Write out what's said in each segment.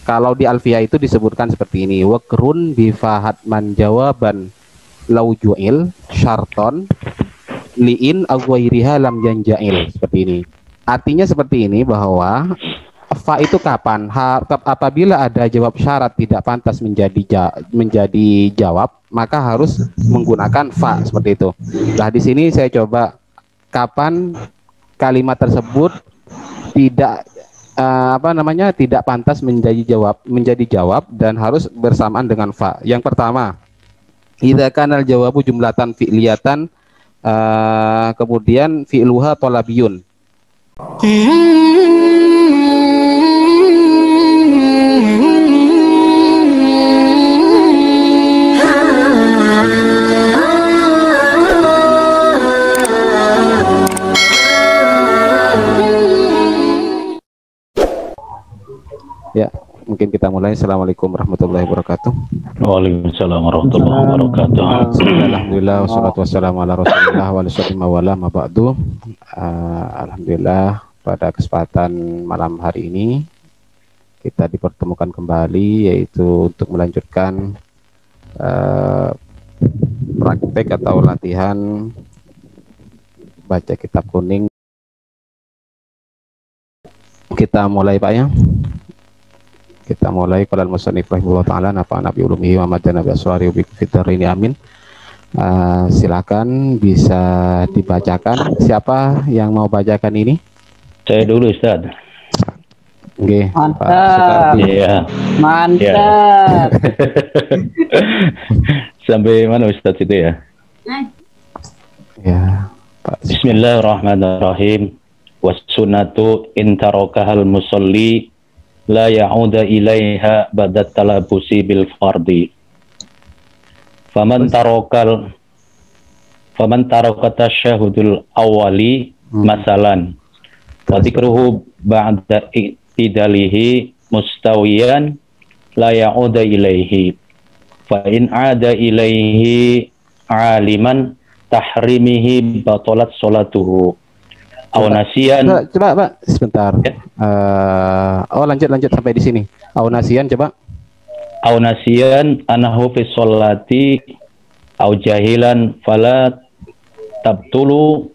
Kalau di Alfiyah itu disebutkan seperti ini, wakrun bifahat man jawaban lau ju'il syarton liin agwairiha lam janjail, seperti ini. Artinya seperti ini, bahwa fa itu kapan? Apabila ada jawab syarat tidak pantas menjadi jawab, maka harus menggunakan fa, seperti itu. Nah, di sini saya coba kapan kalimat tersebut tidak tidak pantas menjadi jawab dan harus bersamaan dengan fa. Yang pertama, idza kanal jawabu jumlatan fi'liyatan, kemudian fi'luha tolabiyun. Ya, mungkin kita mulai. Assalamualaikum warahmatullahi wabarakatuh. Waalaikumsalam warahmatullahi wabarakatuh. Alhamdulillah, wassalatu wassalamu ala rasulillah wa alihi wa ba'du. Alhamdulillah, pada kesempatan malam hari ini kita dipertemukan kembali, yaitu untuk melanjutkan praktek atau latihan baca kitab kuning. Kita mulai, Pak, ya. Kita mulai. Qala al-musannif rahimahullah ta'ala nafa'ana bi ulumihi wa madana bi asrari bi fitrin, amin. Silakan bisa dibacakan. Siapa yang mau bacakan ini? Saya dulu, Ustaz. Oke, mantap. Iya. Mantap. Sampai mana Ustaz itu ya? Ya, Pak. Bismillahirrahmanirrahim. Was-sunnatu in tarakahal musalli la ya'uda ilaiha ba'da talabusi bil fardi. Faman taraka tasyahudul awali masalan wa dzikruhu ba'da i'tidalihi mustawiyan la ya'uda ilaihi. Fa in 'ada ilaihi 'aliman tahrimihi batalat sholatuhu. Aw nasiyan. Coba Pak, sebentar. Ya. Lanjut sampai di sini. Aw nasiyan, coba. Aw nasiyan anahu fi sholati aw jahilan fala tabtola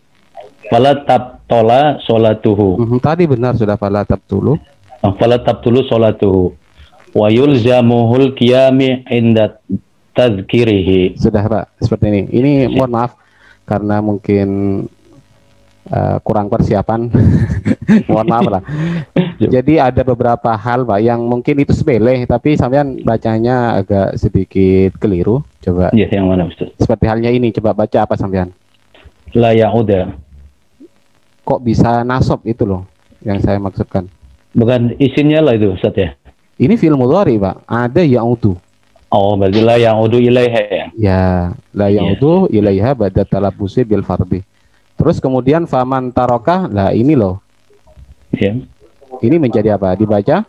sholatuhu. Tadi benar sudah, fala tabtulu sholatuhu wa yulzamuhul qiyami inda tazkirihi. Sudah, Pak, seperti ini. Ini mohon maaf karena mungkin kurang persiapan. Mohon maaf lah. Jadi ada beberapa hal, Pak, yang mungkin itu sepele tapi sampean bacanya agak sedikit keliru. Coba. Iya, yang mana, Ustaz? Seperti halnya ini, coba baca apa sampean? La ya'uda. Kok bisa nasab itu loh yang saya maksudkan. Bukan isinya lah itu, Ustaz ya. Ini fi'il mudhari, Pak. Ada ya'udu. Oh, berarti la ya'udu ilaiha ya. Ya, la ya'udu ilaiha ba'da talabusi bil fardhi. Terus kemudian faman tarokah, lah ini loh. Ya. Ini menjadi apa? Dibaca?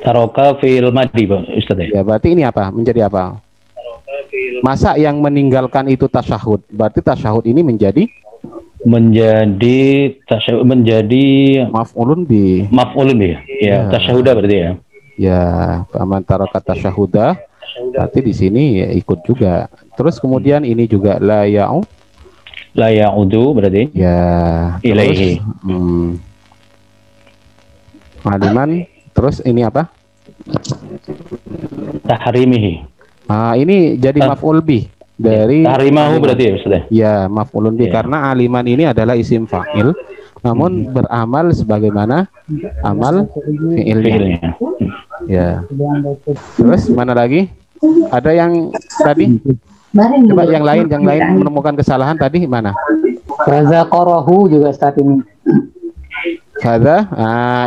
Taroka fil madi, Ustaz ya. Ya, berarti ini apa? Menjadi apa? Masa yang meninggalkan itu tasyahud? Berarti tasyahud ini menjadi maf'ulun bi. Maf'ulun bi. Ya, tasyahuda berarti ya. Ya, faman taraka tasyahuda. Berarti di sini ya ikut juga. Terus kemudian ini juga la ya'udu berarti ya ilaihi. Aliman. Terus ini apa? Tahrimihi. Ini jadi maf'ul bih dari tahrimahu berarti ya, Ustaz. Ya, maf'ulun bih karena aliman ini adalah isim fa'il namun beramal sebagaimana amal fi'ilnya. Ya. Terus mana lagi? Ada yang tadi? Coba yang lain menemukan kesalahan tadi mana? Raza Korohu juga saat ini. Hadza,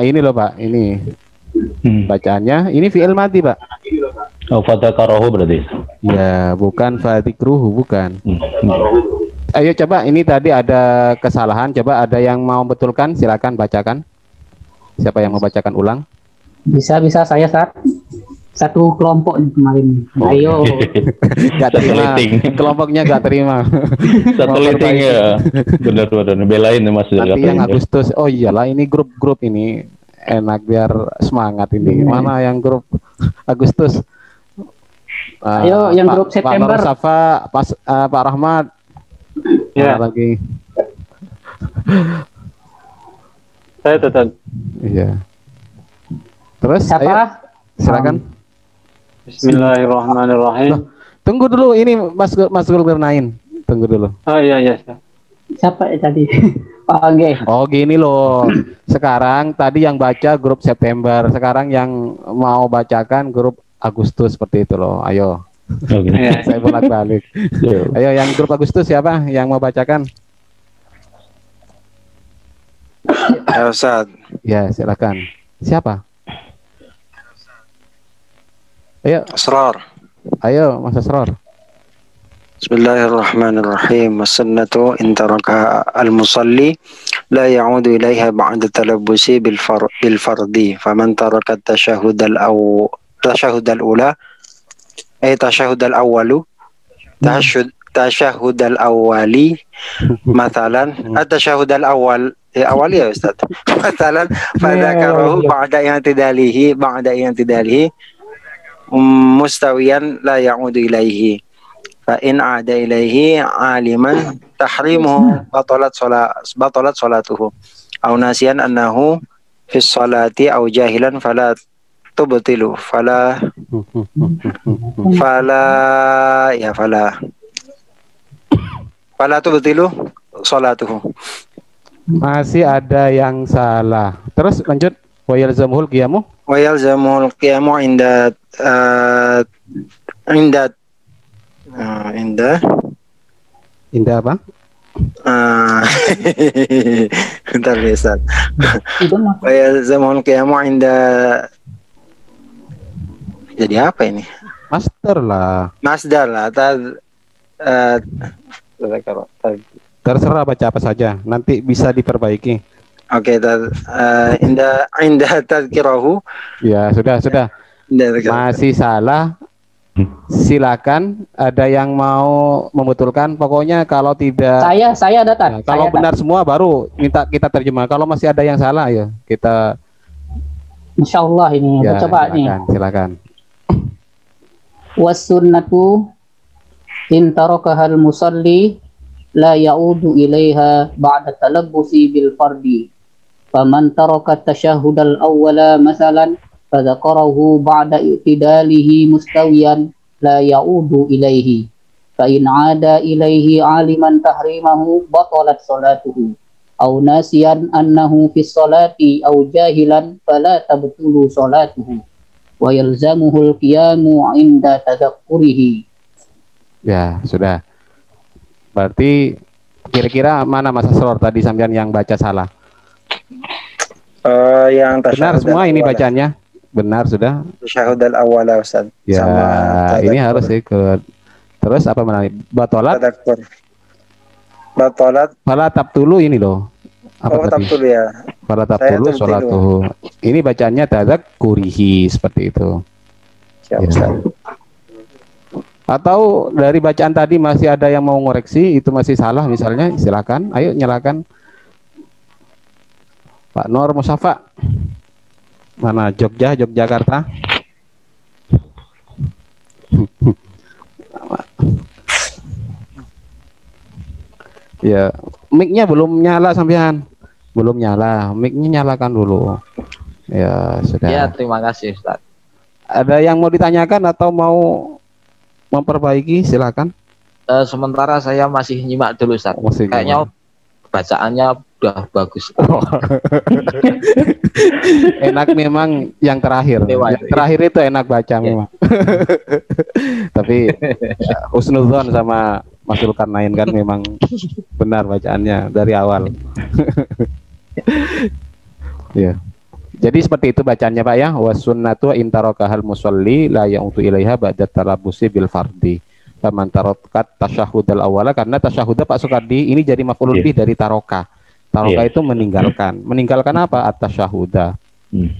ini loh, Pak, ini bacaannya. Ini fi'il mati, Pak. Oh, fadzakarahu berarti. Ya, bukan fadzikruhu, bukan. Ayo coba, ini tadi ada kesalahan. Coba ada yang mau betulkan, silakan bacakan. Siapa yang mau bacakan ulang? Bisa saya saat satu kelompok kemarin. Ayo. Gak terima. Kelompoknya gak terima. Satu liting ya. Benar. Belain Mas. Nanti yang Agustus. Oh iyalah, ini grup-grup ini enak biar semangat ini. Mana yang grup Agustus? Ayo yang grup September. Pak Safa, Pak Rahmat. Ya. Lagi. Saya tetap. Iya. Terus Siapa? ayo, silakan. Bismillahirrahmanirrahim. Tunggu dulu ini Mas Zulkarnain. Tunggu dulu. Oh iya iya. Siapa tadi? Pak Angge. Oh gini loh. Sekarang tadi yang baca grup September, sekarang yang mau bacakan grup Agustus seperti itu loh. Ayo. Oh, gitu. Saya bolak-balik. Ayo yang grup Agustus siapa yang mau bacakan? Ya Ustaz. Ya silakan. Siapa? Ayo, Asrar. ayo Mas Asror. Bismillahirrahmanirrahim. As-sunnatu in taraka al-musalli la ya'udu ilaiha ba'da talabbusi bil fardi. Faman taraka at-tashahhud al-ula ay tashahhud al-awwalu tashahhud al-awwali mathalan at-tashahhud al-awwal awal ya Ustaz. Mathalan fadzakarahu ba'da i'tidalihi mustawiyan la ya'udu ilaihi fa in 'ada ilaihi 'aliman tahrimuhu batalat salatuhu aw nasiyan annahu fi sholati aw jahilan fala tubtilu fala tubtilu salatuhu. Masih ada yang salah. Terus lanjut. Wa yalzamul qiyamu. Wa yalzamul qiyamu inda apa? Bentar Ustaz. Itu mah. Wa yalzamul qiyamu inda, jadi apa ini? Master lah. Masdar lah. Terserah baca apa saja. Nanti bisa diperbaiki. Oke, inda tadhkirahu. Ya, sudah. Masih salah. Silakan. Ada yang mau membetulkan? Pokoknya kalau tidak, Saya datang. ya, kalau benar semua baru minta kita terjemah. Kalau masih ada yang salah ya kita. Insya Allah ini. Ya, Coba nih. silakan. Was-sunnatu in tarakahal musalli la ya'udu ilaiha ba'da talabbusi bil fardi. Faman taraka at-tashahhud al-awwala masalan fadzakarahu ba'da i'tidalihi mustawiyan la ya'udu ilaihi. Fa in 'ada ilaihi 'aliman tahrimahu batalat salatuhu. Aw nasiyan annahu fi sholati aw jahilan fala tabtulu salatuhu. Wa yalzamuhul qiyamu 'inda tadzakkurihi. Ya, sudah. Berarti kira-kira mana Mas Asror tadi sampean yang baca salah? Yang Benar semua ini bacaannya? Benar sudah? Tasyahud al-awwal Ustaz. Ya, ini harus ikut. Terus apa mana? Batolat? Batolat. Fala tabtulu ini loh. Apa tadi? Tabtul ya. Fala tabtulu sholatuhu. Ini bacaannya tadzakkurihi seperti itu. Siap, Ya. Ustaz. Atau dari bacaan tadi masih ada yang mau ngoreksi, itu masih salah misalnya, silakan. Ayo nyalakan. Pak Nur Musafa. Mana Yogyakarta? Ya, mic-nya belum nyala sampean. Belum nyala, mic-nya nyalakan dulu. Ya, sudah. Ya, terima kasih Ustaz. Ada yang mau ditanyakan atau mau memperbaiki, silakan. Sementara saya masih nyimak dulu Ustaz. Masih Kayaknya bacaannya udah bagus. Enak memang yang terakhir. Yang terakhir itu enak baca memang. Tapi husnudzon sama Mas Zulkarnain kan memang benar bacaannya dari awal. Ya. Jadi seperti itu bacaannya Pak ya. Wasunnatu intarokahal musolli la ya'udu ilaiha ba'da talabusi bil fardi. Faman tarokat tasyahudal awala, karena tasyahuda Pak Sukardi ini jadi maf'ul bih dari taroka. Taroka itu meninggalkan. Meninggalkan apa? At-tasyahuda.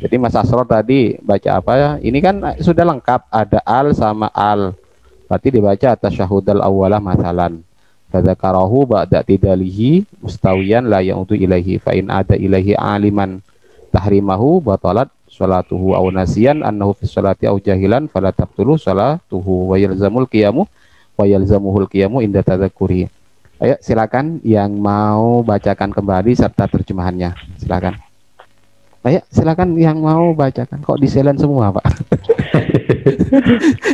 Jadi Mas Asror tadi baca apa ya? Ini kan sudah lengkap, ada al sama al. Berarti dibaca at-tasyahudal awala masalan. Fadzakarahu ba'da tidalihi mustawiyan la ya'udu ilaihi fa in ada ilaihi aliman tahrimahu batalat sholatuhu aw nasiyan annahu fi sholati aw jahilan fala tabtulu sholatuhu wa yalzamul qiyamu wa yalzamuhul qiyamu inda tadzakkuri. Ayo silakan yang mau bacakan kembali serta terjemahannya. Silakan. Ayo silakan yang mau bacakan. Kok di silent semua, Pak?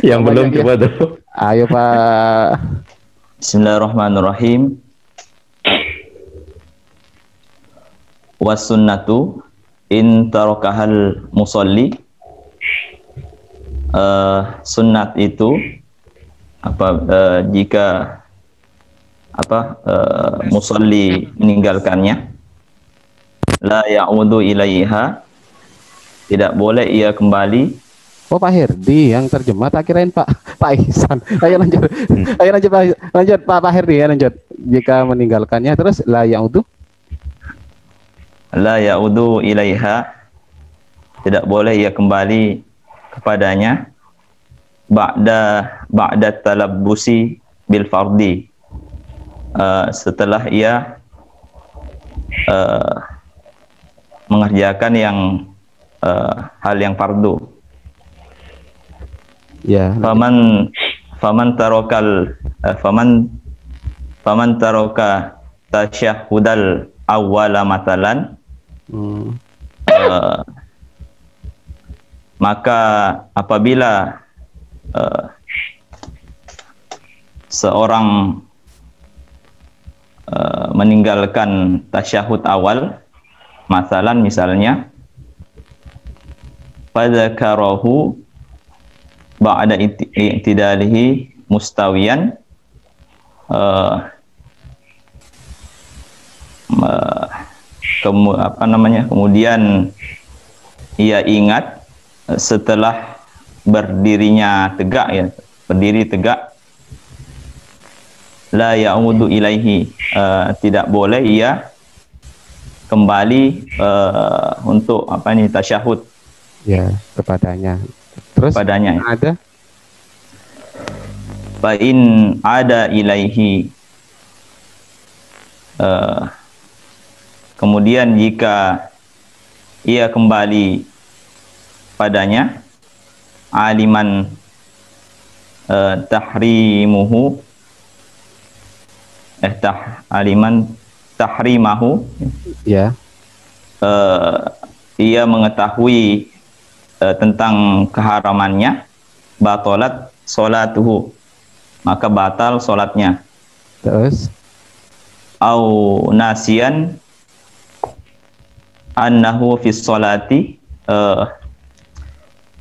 Yang belum ya. coba tuh. Ayo, Pak. Bismillahirrahmanirrahim. Was sunnatu in tarakahal musalli. Sunnat itu jika musalli meninggalkannya, la ya'udu ilaiha, tidak boleh ia kembali. Oh, Pak Herdi yang terjemah, tak kirain Pak Ihsan. Ayo lanjut. Ayo lanjut Pak Herdi ya, lanjut. Jika meninggalkannya terus la ya'udu ilaiha, tidak boleh ia kembali kepadanya, ba'da talabbusi bil fardi, setelah ia mengerjakan yang hal yang fardu. Ya. Faman taroka tasyahudal awwala matalan, maka apabila seorang meninggalkan tasyahud awal, masalan misalnya fadzakarahu ba'da i'tidalihi mustawiyan, kemudian ia ingat setelah berdirinya tegak, ya, berdiri tegak, la ya'udu ilaihi, tidak boleh ia kembali untuk tasyahud, ya, kepadanya. Terus padanya ada fa in ada ilaihi, kemudian jika ia kembali padanya, aliman tahrimuhu, aliman tahrimahu, ya, ia mengetahui tentang keharamannya, batalat sholatuhu, maka batal sholatnya. terus Au nasian annahu fi sholati,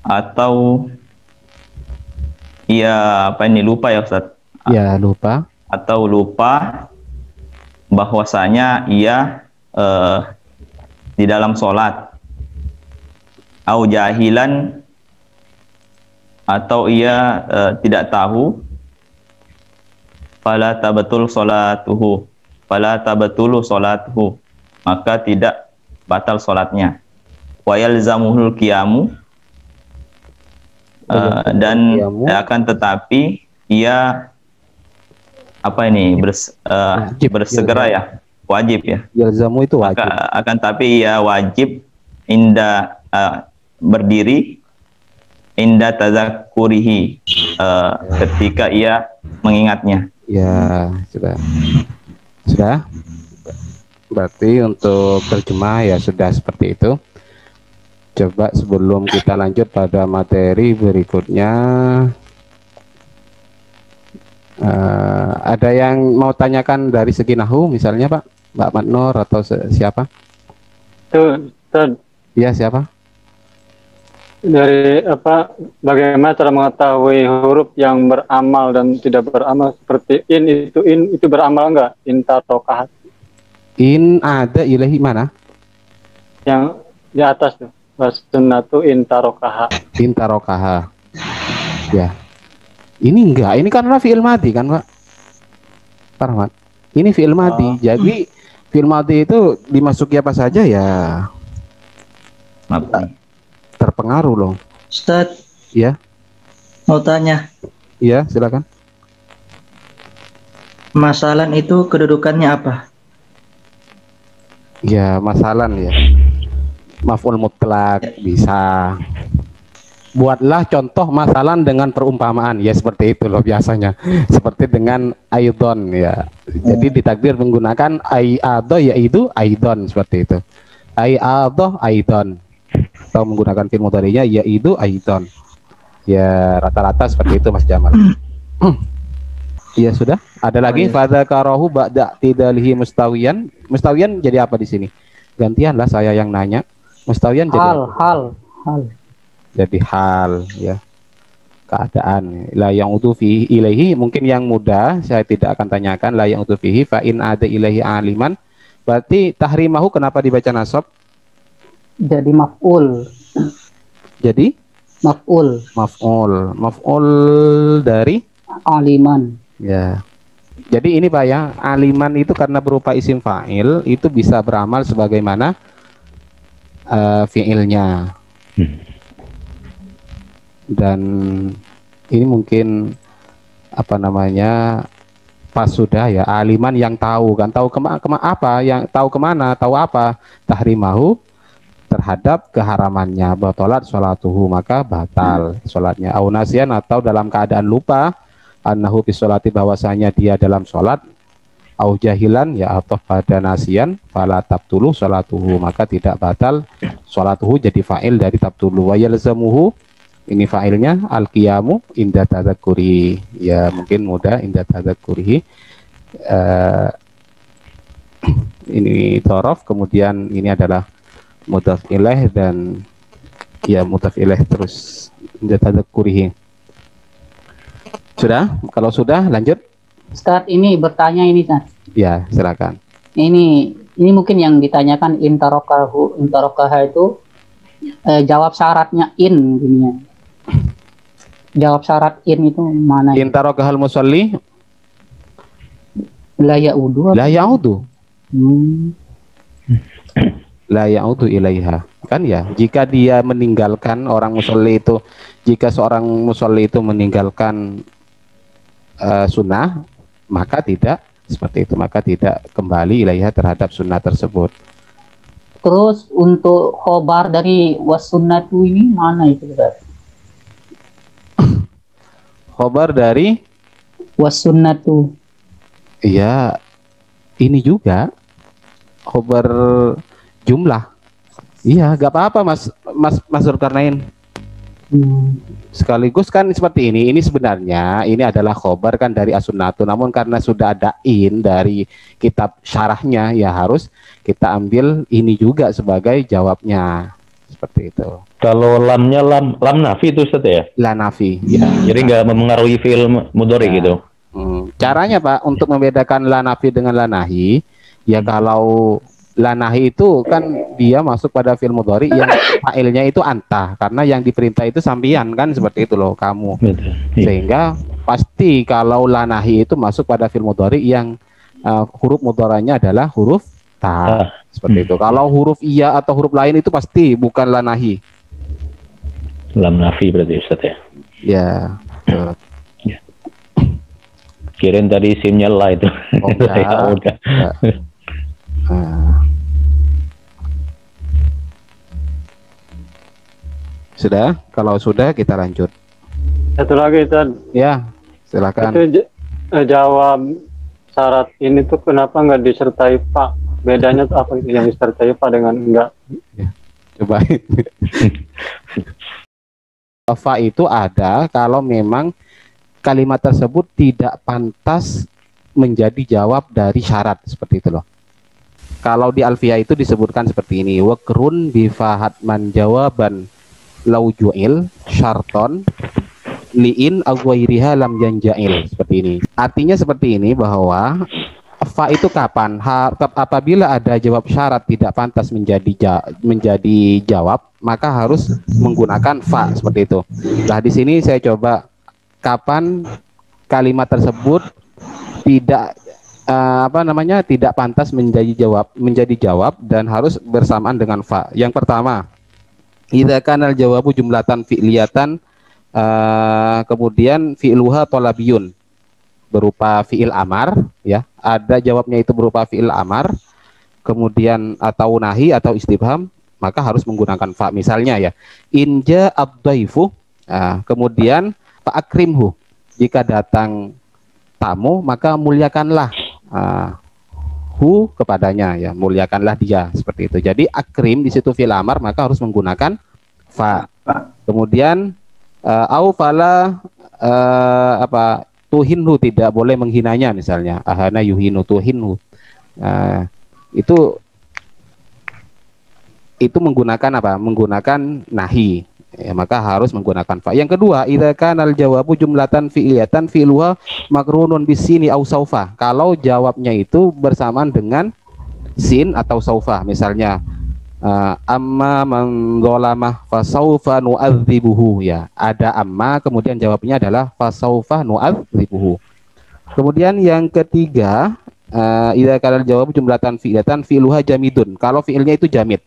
atau ia lupa ya Ustaz? ya, lupa, Atau lupa bahwasanya ia di dalam sholat. Au jahilan, atau ia tidak tahu, fala tabatul sholatuhu, maka tidak batal sholatnya. Wa yalzamuhul qiyamu, dan akan tetapi ia bersegera, ya, wajib, ya. yalzamu itu wajib. Akan tapi ia wajib berdiri inda tazakkurihi, ketika ia mengingatnya. Ya, sudah. Berarti untuk terjemah ya sudah seperti itu. Coba sebelum kita lanjut pada materi berikutnya, ada yang mau tanyakan dari segi nahu, misalnya Pak Matnur atau siapa? Tuh, Iya, siapa? dari bagaimana cara mengetahui huruf yang beramal dan tidak beramal, seperti in itu beramal enggak? In tarokahat. In ada ilahi mana? Yang di atas tuh. Wasunnatu in tarokahat. In tarokaha. Ya. Ini enggak, ini karena fi'il madi kan, Pak? Pak Rahmat. Ini fi'il madi. Jadi fi'il madi itu dimasuki apa saja ya terpengaruh loh. Ustadz, Ya, mau tanya, iya silakan. masalan itu kedudukannya apa? Ya, masalan ya. maf'ul mutlak bisa. Buatlah contoh masalan dengan perumpamaan, ya seperti itu loh biasanya. Seperti dengan aidon ya. Jadi ditakdir menggunakan aido yaitu aidon seperti itu. Aido aidon. Atau menggunakan fi'il mudhari'nya yaitu aidon. Ya rata-rata seperti itu Mas Jamal. Iya sudah. Ada lagi fadzakarahu ba'da tidalihi mustawiyan. Mustawiyan jadi apa di sini? Gantianlah saya yang nanya. Mustawiyan jadi hal. jadi hal ya, keadaan. La yang utu fihi ilaihi, mungkin yang mudah saya tidak akan tanyakan. La yang utu fihi fa in ada ilaihi aliman, berarti tahrimahu kenapa dibaca nasab? Jadi maf'ul. Jadi Maf'ul maf'ul dari aliman. ya. Jadi ini Pak ya, aliman itu karena berupa isim fa'il, itu bisa beramal sebagaimana fi'ilnya. Dan ini mungkin apa namanya, pas sudah ya, aliman yang tahu kan, tahu apa, yang tahu kemana, tahu apa, tahrimahu terhadap keharamannya, batalat sholatuhu, maka batal sholatnya. Au nasian, atau dalam keadaan lupa, annahu fi sholati, bahwasanya dia dalam sholat, au jahilan ya, atau pada nasian, fala tabtulu sholatuhu, maka tidak batal sholatuhu. Jadi fa'il dari tabtulu. Wa yalzamuhu, ini fa'ilnya al-qiyamu inda tadzakuri, ya mungkin mudah inda tadzakuri. Ini torof, kemudian ini adalah mudhaf ilaih, dan ya mudhaf ilaih terus inda tadzakuri. Sudah? Kalau sudah lanjut. Ustaz, ini bertanya ini Ustaz. Ya silakan. Ini mungkin yang ditanyakan intarokaha itu jawab syaratnya in gininya. Jawab syarat in itu mana? Intarokahal musalli La ya'udu. la ya'udu. La ya'udu ilaiha. Kan ya, jika dia meninggalkan orang musalli itu, jika seorang musalli itu meninggalkan sunnah, maka tidak seperti itu, maka tidak kembali ilaiha terhadap sunnah tersebut. Terus untuk khobar dari wasunnatu ini mana itu Ustaz? Khobar dari Wasunnatu. ya ini juga khobar jumlah. Iya, gak apa-apa Mas Zulkarnain. Sekaligus kan seperti ini sebenarnya ini adalah khobar kan dari as-sunnatu, namun karena sudah ada in dari kitab syarahnya, ya harus kita ambil ini juga sebagai jawabnya, seperti itu. Kalau lamnya lam nafi itu Ustaz ya? La nafi ya. Jadi nggak mempengaruhi fi'il mudhari Ya. gitu. Caranya Pak untuk membedakan la nafi dengan la nahi, ya kalau la nahi itu kan dia masuk pada fi'il mudhari yang fa'ilnya itu anta, karena yang diperintah itu sambian kan, seperti itu loh kamu. Betul. Iya. Sehingga pasti kalau la nahi itu masuk pada fi'il mudhari yang huruf mudharanya adalah huruf ta, seperti itu. Kalau huruf iya atau huruf lain itu pasti bukan la nahi. Lam nafi berarti Ustaz ya? Ya. Kirain tadi simnya la itu. Oh, enggak. Ya udah. Sudah, kalau sudah kita lanjut. Satu lagi Ustaz. Ya, silakan. Itu jawab syarat ini tuh kenapa nggak disertai Pak? Bedanya tuh apa yang disertai Pak dengan enggak? Coba. Fa itu ada kalau memang kalimat tersebut tidak pantas menjadi jawab dari syarat, seperti itu loh. Kalau di Alfiyah itu disebutkan seperti ini, wakrun bifahatman jawaban lau ju'il syarton li'in agwairiha lam janjail, seperti ini. Artinya seperti ini, bahwa fa itu kapan? Apabila ada jawab syarat tidak pantas menjadi jawab, maka harus menggunakan fa, seperti itu. Nah, di sini saya coba kapan kalimat tersebut tidak tidak pantas menjadi jawab dan harus bersamaan dengan fa. Yang pertama, idza kana al-jawabu jumlatan fi'liyatan, kemudian fi'luha thalabiyun, berupa fi'il amar, ya. Ada jawabnya itu berupa fi'il amar, kemudian atau nahi atau istifham, maka harus menggunakan fa. Misalnya ya, inja ad-dhaifu, kemudian fa akrimhu, jika datang tamu maka muliakanlah hu kepadanya, ya muliakanlah dia, seperti itu. Jadi akrim di situ fi'il amar, maka harus menggunakan fa. Kemudian au fala tuhinhu, tidak boleh menghinanya, misalnya ahana yuhinu tuhinhu, itu menggunakan apa? Menggunakan nahi, ya, maka harus menggunakan fa. Yang kedua, idza kanal jawabu jumlatan fi'liyatan fi'luha makrunun bisini au saufa, kalau jawabnya itu bersamaan dengan sin atau saufa, misalnya amma man zalamah fasaufa nu'adzibuhu, ya ada amma kemudian jawabnya adalah fasaufa nu'adzibuhu. Kemudian yang ketiga, idza kana jawab jumlatan fi'latan fi'luha jamidun, kalau fi'ilnya itu jamid,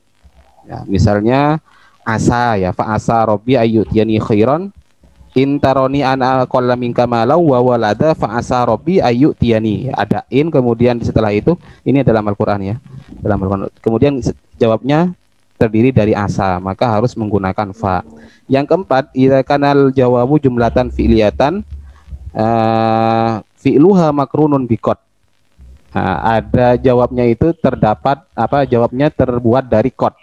ya, misalnya asa, ya fa asa rabbi ayyutiyani khairan intaroni ana aqalla minka malau wa walada fa asa rabbi ayyutiyani, ada in kemudian setelah itu, ini dalam Al-Qur'an ya, dalam Al-Qur'an. Kemudian jawabnya terdiri dari asa, maka harus menggunakan fa. Yang keempat, idza kanal jawabu jumlatan fi'liyatan fi'luha makrunun biqad, ada jawabnya itu terdapat apa, jawabnya terbuat dari qad.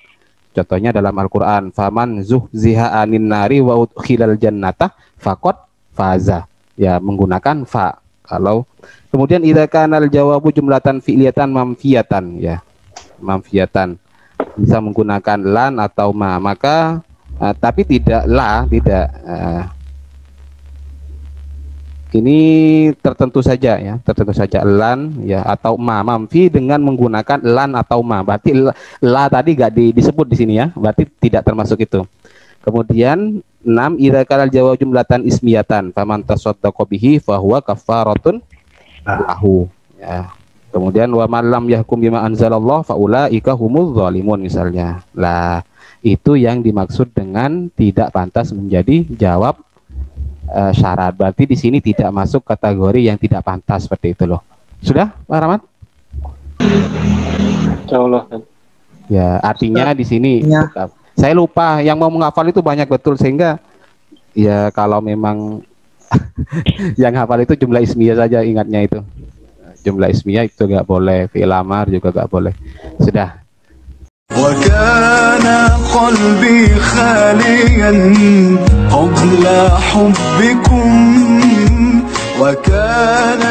Contohnya dalam Al-Qur'an, faman zuhziha anin nari wa udkhilal jannata faqad faza, ya menggunakan fa. Kalau kemudian idza kanal jawabu jumlatan fi'liyatan mamfiyatan, ya mamfiyatan, bisa menggunakan lan atau ma, maka tapi tidak la, tidak ini tertentu saja, ya tertentu saja lan, ya atau ma, mamfi dengan menggunakan lan atau ma, berarti la tadi gak disebut di sini, ya berarti tidak termasuk itu. Kemudian 6, idza kana jawab jumlatan ismiyatan faman tasaddaqa bihi fa huwa kafaratun lahu, ya. Kemudian wa man lam yahkum bima anzalallah faulaika humuz zalimun, misalnya. Lah, itu yang dimaksud dengan tidak pantas menjadi jawab syarat. Berarti di sini tidak masuk kategori yang tidak pantas, seperti itu loh. Sudah, Pak Rahmat? Insyaallah. Ya, artinya di sini Ya. saya lupa, yang mau menghafal itu banyak betul, sehingga ya kalau memang yang hafal itu jumlah ismiyah saja, ingatnya itu. Jumlah ismiyah itu nggak boleh, fi'il amar juga nggak boleh. Sudah. وكان قلبي خاليا قبل حبكم وكان